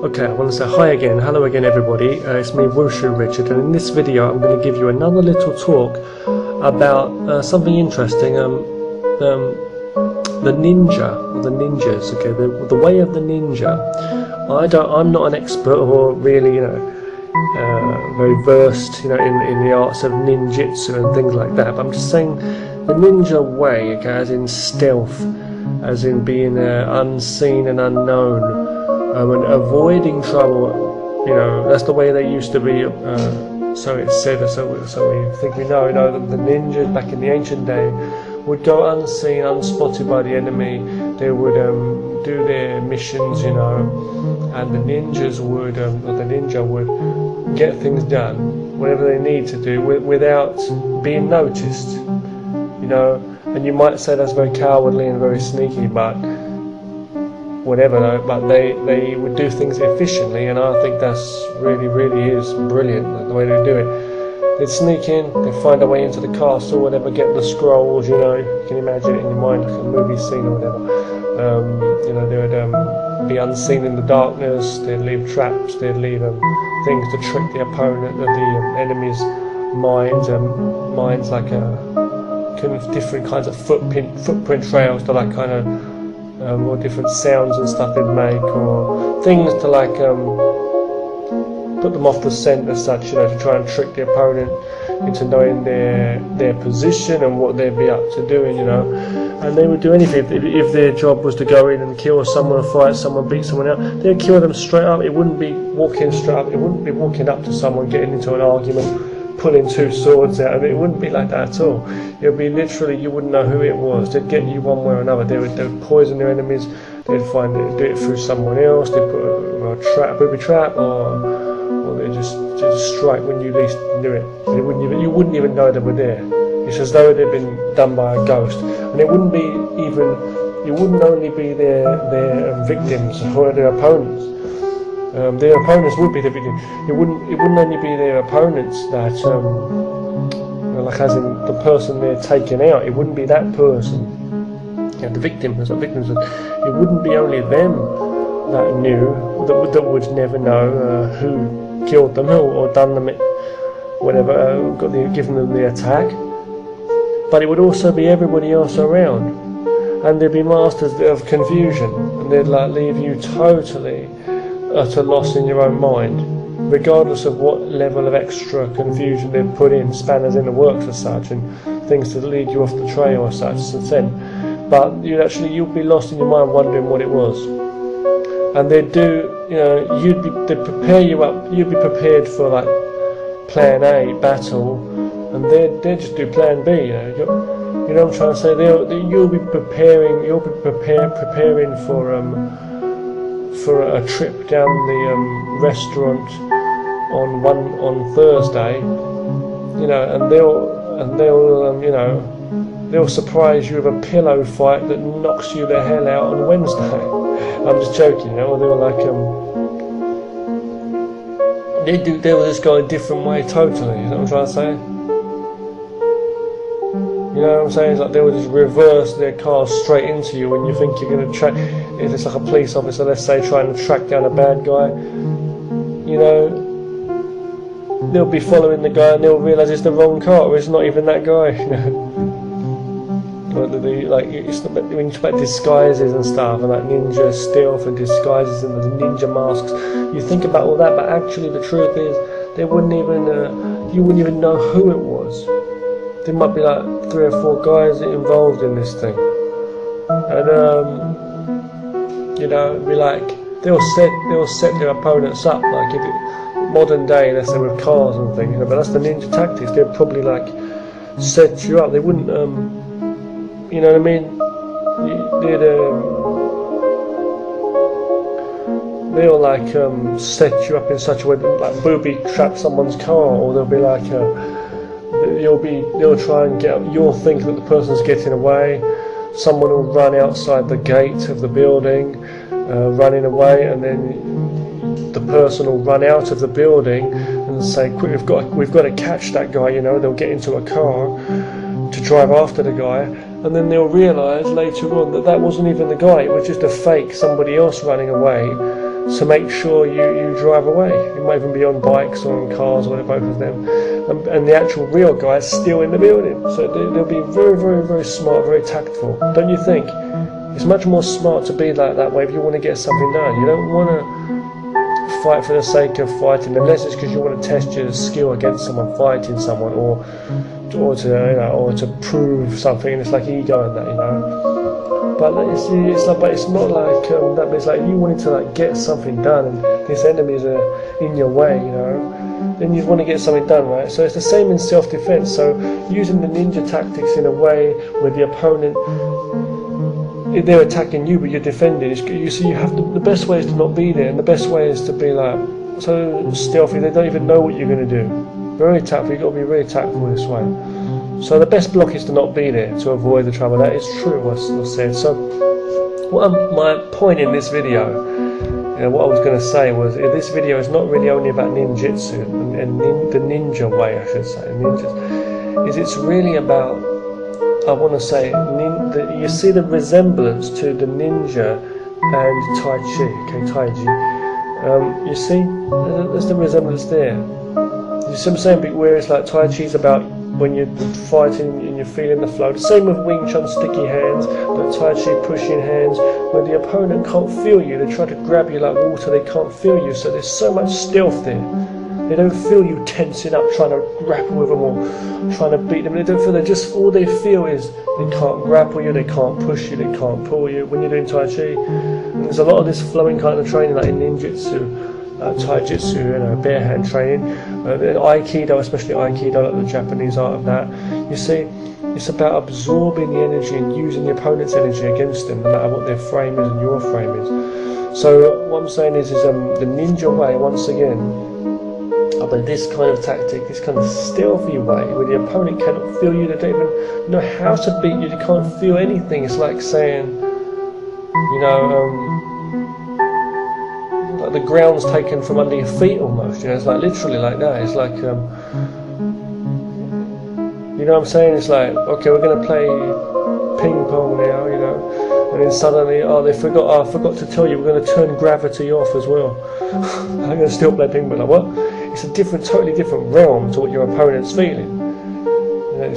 Okay, I want to say hi again, hello again everybody, it's me Wushu Richard, and in this video I'm going to give you another little talk about something interesting, the ninja, or the ninjas, okay, the way of the ninja. I'm not an expert or really, very versed, in the arts of ninjutsu and things like that, but I'm just saying the ninja way, okay, as in stealth, as in being unseen and unknown, and avoiding trouble. That's the way they used to be, so it's said, so we think we know, that the ninjas back in the ancient day would go unseen, unspotted by the enemy. They would do their missions, and the ninjas would, or the ninja would get things done, whatever they need to do, without being noticed, and you might say that's very cowardly and very sneaky, but whatever, but they would do things efficiently, and I think that's really is brilliant, the way they do it. They'd sneak in, they'd find a way into the castle, whatever, get the scrolls, you can imagine it in your mind, like a movie scene or whatever. They would be unseen in the darkness, they'd leave traps, they'd leave things to trick the opponent, the enemy's minds, like different kinds of footprint trails to like kind of, or different sounds and stuff they'd make, or things to like put them off the scent as such, to try and trick the opponent into knowing their position and what they'd be up to doing, and they would do anything. If their job was to go in and kill someone, fight someone, beat someone out, they'd kill them straight up. It wouldn't be walking straight up, it wouldn't be walking up to someone, getting into an argument, pulling two swords out, and it wouldn't be like that at all. It would be literally, you wouldn't know who it was. They'd get you one way or another. They would poison their enemies. They'd do it through someone else. They'd put a booby trap, or they just strike when you least knew it. You wouldn't even know they were there. It's as though they'd been done by a ghost, and it wouldn't be even. It wouldn't only be their victims or their opponents. Their opponents would be the victim. It wouldn't only be their opponents that, like as in the person they're taking out. It wouldn't be that person. The victims. It wouldn't be only them that knew, that would never know who killed them or done them, whatever, given them the attack. But it would also be everybody else around, and they'd be masters of confusion, and they'd like leave you totally utter loss in your own mind, regardless of what level of extra confusion they've put in, spanners in the works as such, and things to lead you off the trail as such, but you'd be lost in your mind wondering what it was. And they'd do, they'd prepare you up, you'd be prepared for like plan A, battle, and they'd just do plan B, you know what I'm trying to say? You'll be preparing for a trip down the restaurant on Thursday, and they'll surprise you with a pillow fight that knocks you the hell out on Wednesday. I'm just joking, or they were like they'll just go a different way totally. You know what I'm trying to say? You know what I'm saying? It's like they will just reverse their cars straight into you when you think you're going to track. If it's like a police officer, let's say, trying to track down a bad guy, they'll be following the guy and they'll realise it's the wrong car, or it's not even that guy. When you talk about disguises and stuff, and like ninja stealth and disguises and the ninja masks, you think about all that, but actually the truth is, you wouldn't even know who it was. There might be like 3 or 4 guys involved in this thing, and it'd be like they'll set their opponents up, like if modern day, let's say with cars and things, but that's the ninja tactics. They'd probably like set you up. They wouldn't, you know what I mean? They'll like set you up in such a way that like booby trap someone's car, or they'll be like they'll try and you'll think that the person's getting away, someone will run outside the gate of the building, running away, and then the person will run out of the building and say, quick, we've got to catch that guy, they'll get into a car to drive after the guy, and then they'll realise later on that wasn't even the guy, it was just a fake, somebody else running away, So make sure you drive away. You might even be on bikes or on cars or both of them. And the actual real guy's still in the building. So they'll be very, very, very smart, very tactful. Don't you think? It's much more smart to be like that way if you want to get something done. You don't want to fight for the sake of fighting, unless it's because you want to test your skill against someone, fighting someone, or to prove something. It's like ego and that, you know. But it's not like that. But it's like you wanted to like get something done, and these enemies are in your way, you know. Then you want to get something done, right? So it's the same in self-defense. So using the ninja tactics in a way where the opponent, if they're attacking you but you're defending, you see, you have the best way is to not be there, and the best way is to be like so stealthy they don't even know what you're going to do. Very tactful. You've got to be really tactful this way. So the best block is to not be there, to avoid the trouble. That is true, what's said. So my point in this video, what I was going to say was, this video is not really only about ninjutsu and the ninja way, I should say, ninjas. It's really about, I want to say, you see the resemblance to the ninja and Tai Chi, okay, TAIJI. You see, there's the resemblance there. You see what I'm saying? Where it's like Tai Chi is about when you're fighting and you're feeling the flow. The same with Wing Chun, sticky hands, but Tai Chi pushing hands, where the opponent can't feel you. They try to grab you like water, they can't feel you, so there's so much stealth there. They don't feel you tensing up, trying to grapple with them or trying to beat them. They don't feel that. Just all they feel is they can't grapple you, they can't push you, they can't pull you when you're doing Tai Chi. And there's a lot of this flowing kind of training, like in ninjutsu, taijutsu, you know, bare hand training, aikido, especially aikido, like the Japanese art of that. You see, it's about absorbing the energy and using the opponent's energy against them, no matter what their frame is and your frame is. So what I'm saying is the ninja way, once again, but this kind of tactic, this kind of stealthy way, where the opponent cannot feel you, they don't even know how to beat you, they can't feel anything. It's like saying, you know, like the ground's taken from under your feet almost, you know, it's like literally like that. It's like, you know what I'm saying? It's like, okay, we're going to play ping pong now, you know, and then suddenly, I forgot to tell you, we're going to turn gravity off as well. I'm going to still play ping pong. Like, what? It's a totally different realm to what your opponent's feeling. You know,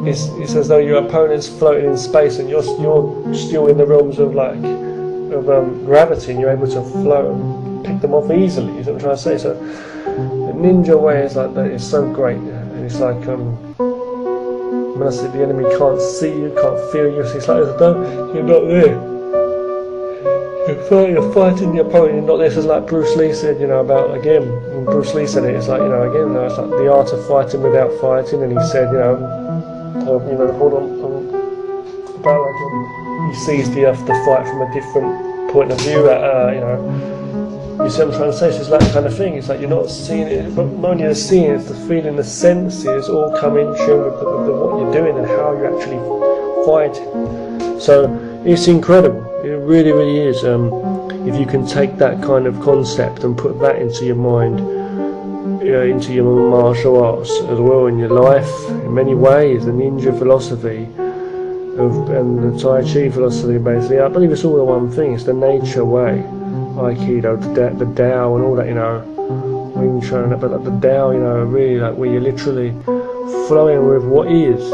it's as though your opponent's floating in space and you're still in the realms of gravity, and you're able to float and pick them off easily. Is what I'm trying to say. So the ninja way is like that. It's so great, and it's like when I say the enemy can't see you, can't feel you. It's like as though you're not there. You're fighting the opponent, you're not there. It's like Bruce Lee said, you know, about, again, when Bruce Lee said it, it's like, you know, again, it's like the art of fighting without fighting, and he said, you know, hold on, about like, he sees the fight from a different point of view, you know, you see what I'm trying to say? It's like that kind of thing. It's like you're not seeing it, but not only the seeing, it's the feeling, the senses all come in tune with what you're doing and how you're actually fighting. So it's incredible. It really, really is. If you can take that kind of concept and put that into your mind, into your martial arts as well, in your life, in many ways, the ninja philosophy and the Tai Chi philosophy, basically, I believe it's all the one thing. It's the nature way, Aikido, the Tao, and all that, you know, Wing Chun, but like the Tao, you know, really like where you're literally flowing with what is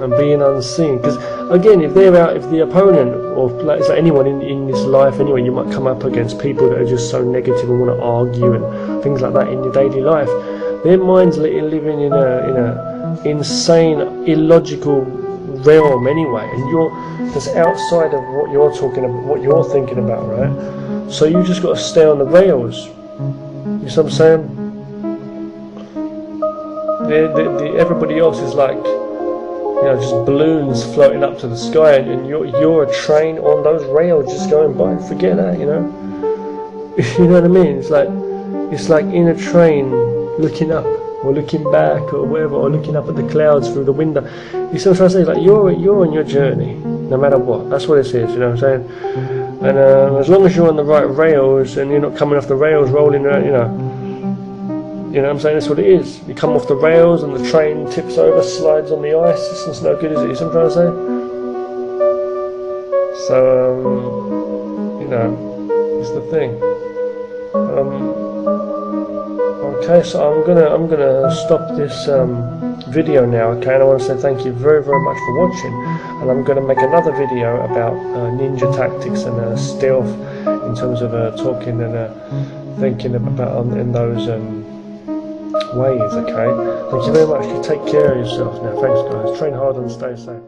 and being unseen. Because again, if the opponent, or like it's like anyone in this life anyway, you might come up against people that are just so negative and want to argue and things like that in your daily life. Their mind's living in a insane, illogical realm anyway, and that's outside of what you're talking about, what you're thinking about, right? So you just got to stay on the rails. You see what I'm saying? Everybody else is like, you know, just balloons floating up to the sky, and you're a train on those rails just going by. Forget that, you know. You know what I mean? It's like in a train looking up or looking back or whatever, or looking up at the clouds through the window. You see what I'm trying to say? It's like you're on your journey, no matter what. That's what it is. You know what I'm saying? And as long as you're on the right rails and you're not coming off the rails, rolling around, you know what I'm saying? That's what it is. You come off the rails and the train tips over, slides on the ice. It's no good, is it? You see what I'm trying to say? So, you know. is the thing. Okay, so I'm gonna stop this video now. Okay, and I want to say thank you very much for watching, and I'm gonna make another video about ninja tactics and stealth in terms of talking and thinking about in those ways. Okay, thank you very much. You take care of yourself now. Thanks, guys. Train hard and stay safe.